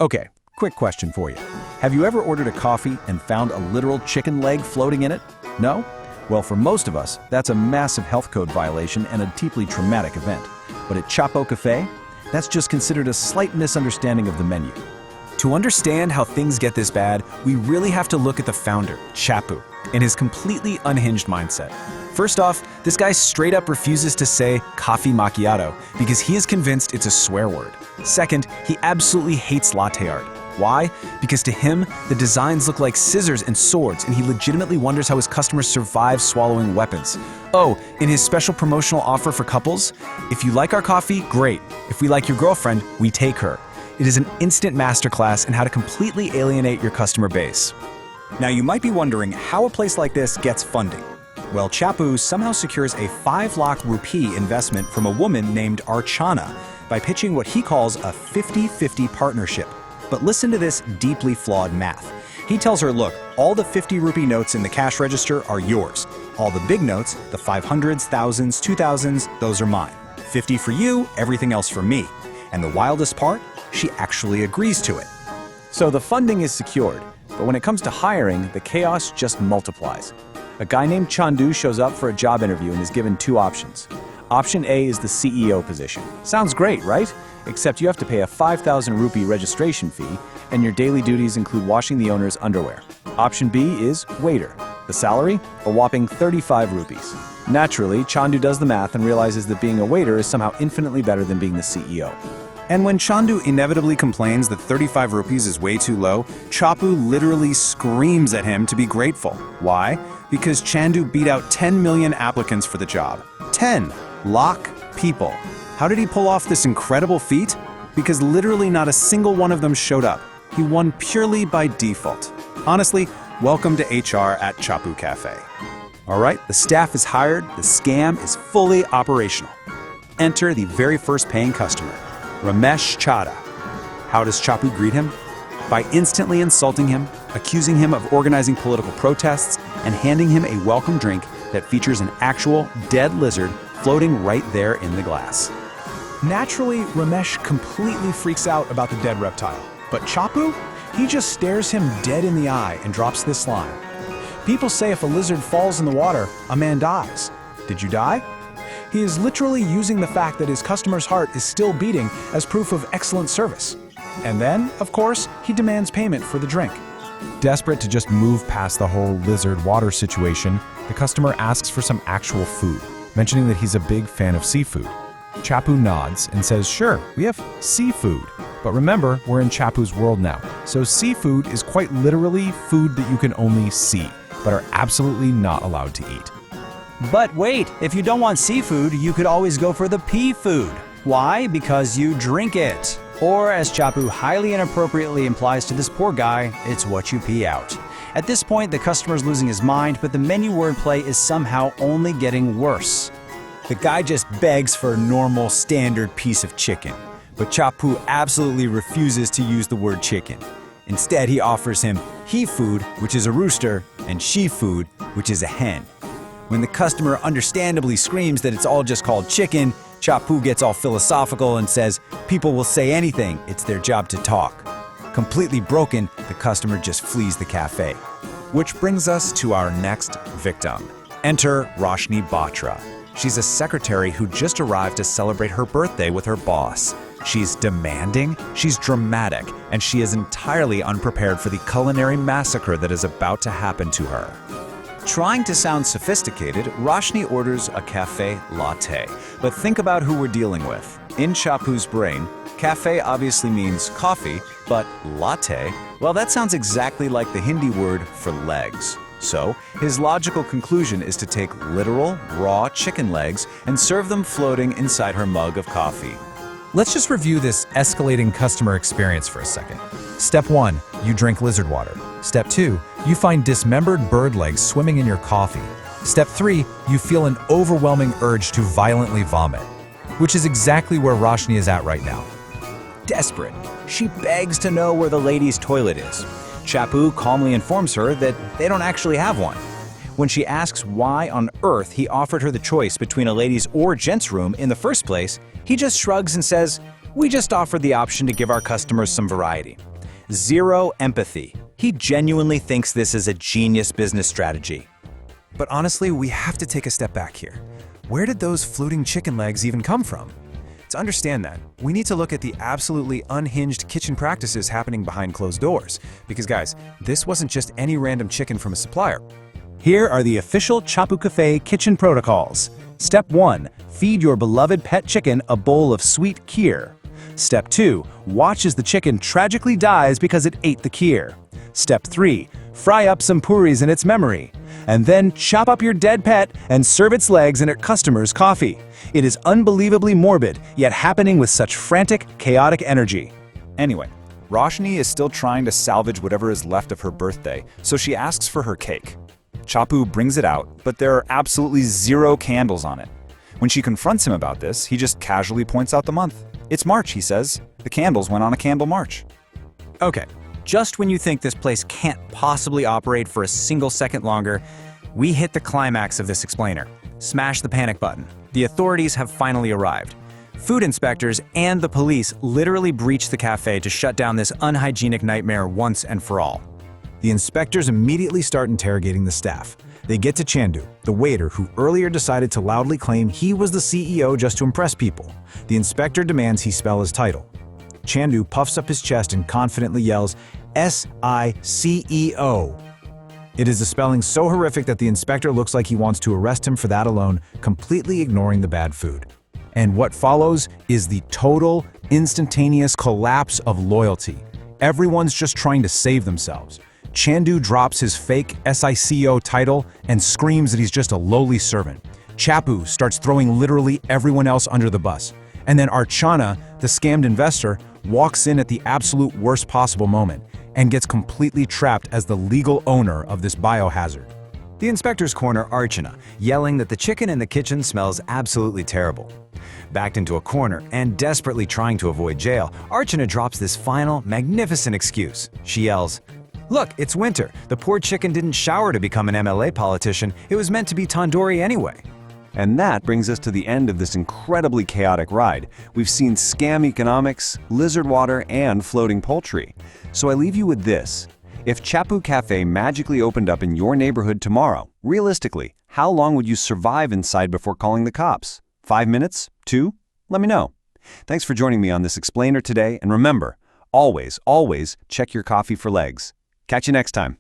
Okay, quick question for you. Have you ever ordered a coffee and found a literal chicken leg floating in it? No? Well, for most of us, that's a massive health code violation and a deeply traumatic event. But at Chappu Café, that's just considered a slight misunderstanding of the menu. To understand how things get this bad, we really have to look at the founder, Chappu, and his completely unhinged mindset. First off, this guy straight up refuses to say coffee macchiato because he is convinced it's a swear word. Second, he absolutely hates latte art. Why? Because to him, the designs look like scissors and swords, and he legitimately wonders how his customers survive swallowing weapons. Oh, in his special promotional offer for couples, if you like our coffee, great. If we like your girlfriend, we take her. It is an instant masterclass in how to completely alienate your customer base. Now you might be wondering how a place like this gets funding. Well, Chappu somehow secures a 5 lakh rupee investment from a woman named Archana by pitching what he calls a 50-50 partnership. But listen to this deeply flawed math. He tells her, look, all the 50 rupee notes in the cash register are yours. All the big notes, the 500s, 1000s, 2000s, those are mine. 50 for you, everything else for me. And the wildest part? She actually agrees to it. So the funding is secured, but when it comes to hiring, the chaos just multiplies. A guy named Chandu shows up for a job interview and is given 2 options. Option A is the CEO position. Sounds great, right? Except you have to pay a 5,000 rupee registration fee, and your daily duties include washing the owner's underwear. Option B is waiter. The salary? A whopping 35 rupees. Naturally, Chandu does the math and realizes that being a waiter is somehow infinitely better than being the CEO. And when Chandu inevitably complains that 35 rupees is way too low, Chappu literally screams at him to be grateful. Why? Because Chandu beat out 10 million applicants for the job. 10 lakh people. How did he pull off this incredible feat? Because literally not a single one of them showed up. He won purely by default. Honestly, welcome to HR at Chappu Café. All right, the staff is hired, the scam is fully operational. Enter the very first paying customer, Ramesh Chadha. How does Chappu greet him? By instantly insulting him, accusing him of organizing political protests, and handing him a welcome drink that features an actual dead lizard floating right there in the glass. Naturally, Ramesh completely freaks out about the dead reptile. But Chappu? He just stares him dead in the eye and drops this line. People say if a lizard falls in the water, a man dies. Did you die? He is literally using the fact that his customer's heart is still beating as proof of excellent service. And then, of course, he demands payment for the drink. Desperate to just move past the whole lizard water situation, the customer asks for some actual food, mentioning that he's a big fan of seafood. Chappu nods and says, sure, we have seafood. But remember, we're in Chappu's world now, so seafood is quite literally food that you can only see, but are absolutely not allowed to eat. But wait, if you don't want seafood, you could always go for the pea food. Why? Because you drink it. Or, as Chappu highly inappropriately implies to this poor guy, it's what you pee out. At this point, the customer's losing his mind, but the menu wordplay is somehow only getting worse. The guy just begs for a normal, standard piece of chicken. But Chappu absolutely refuses to use the word chicken. Instead, he offers him he food, which is a rooster, and she food, which is a hen. When the customer understandably screams that it's all just called chicken, Chappu gets all philosophical and says, people will say anything, it's their job to talk. Completely broken, the customer just flees the cafe. Which brings us to our next victim. Enter Roshni Batra. She's a secretary who just arrived to celebrate her birthday with her boss. She's demanding, she's dramatic, and she is entirely unprepared for the culinary massacre that is about to happen to her. Trying to sound sophisticated, Roshni orders a café latte. But think about who we're dealing with. In Chappu's brain, café obviously means coffee, but latte, well, that sounds exactly like the Hindi word for legs. So, his logical conclusion is to take literal, raw chicken legs and serve them floating inside her mug of coffee. Let's just review this escalating customer experience for a second. Step 1, you drink lizard water. Step 2, you find dismembered bird legs swimming in your coffee. Step 3, you feel an overwhelming urge to violently vomit, which is exactly where Roshni is at right now. Desperate, she begs to know where the ladies' toilet is. Chappu calmly informs her that they don't actually have one. When she asks why on earth he offered her the choice between a ladies' or gents' room in the first place, he just shrugs and says, "We just offered the option to give our customers some variety." Zero empathy. He genuinely thinks this is a genius business strategy. But honestly, we have to take a step back here. Where did those floating chicken legs even come from? To understand that, we need to look at the absolutely unhinged kitchen practices happening behind closed doors. Because guys, this wasn't just any random chicken from a supplier. Here are the official Chappu Café kitchen protocols. Step 1. Feed your beloved pet chicken a bowl of sweet kheer. Step 2. Watch as the chicken tragically dies because it ate the kheer. Step 3. Fry up some puris in its memory. And then chop up your dead pet and serve its legs in a customer's coffee. It is unbelievably morbid, yet happening with such frantic, chaotic energy. Anyway, Roshni is still trying to salvage whatever is left of her birthday, so she asks for her cake. Chappu brings it out, but there are absolutely zero candles on it. When she confronts him about this, he just casually points out the month. It's March, he says. The candles went on a candle march. Okay, just when you think this place can't possibly operate for a single second longer, we hit the climax of this explainer. Smash the panic button. The authorities have finally arrived. Food inspectors and the police literally breached the cafe to shut down this unhygienic nightmare once and for all. The inspectors immediately start interrogating the staff. They get to Chandu, the waiter who earlier decided to loudly claim he was the CEO just to impress people. The inspector demands he spell his title. Chandu puffs up his chest and confidently yells, S-I-C-E-O. It is a spelling so horrific that the inspector looks like he wants to arrest him for that alone, completely ignoring the bad food. And what follows is the total, instantaneous collapse of loyalty. Everyone's just trying to save themselves. Chandu drops his fake SICO title and screams that he's just a lowly servant. Chappu starts throwing literally everyone else under the bus. And then Archana, the scammed investor, walks in at the absolute worst possible moment and gets completely trapped as the legal owner of this biohazard. The inspectors corner Archana, yelling that the chicken in the kitchen smells absolutely terrible. Backed into a corner and desperately trying to avoid jail, Archana drops this final, magnificent excuse. She yells, "Look, it's winter. The poor chicken didn't shower to become an MLA politician. It was meant to be tandoori anyway." And that brings us to the end of this incredibly chaotic ride. We've seen scam economics, lizard water, and floating poultry. So I leave you with this. If Chappu Café magically opened up in your neighborhood tomorrow, realistically, how long would you survive inside before calling the cops? 5 minutes? 2? Let me know. Thanks for joining me on this explainer today, and remember, always, always check your coffee for legs. Catch you next time.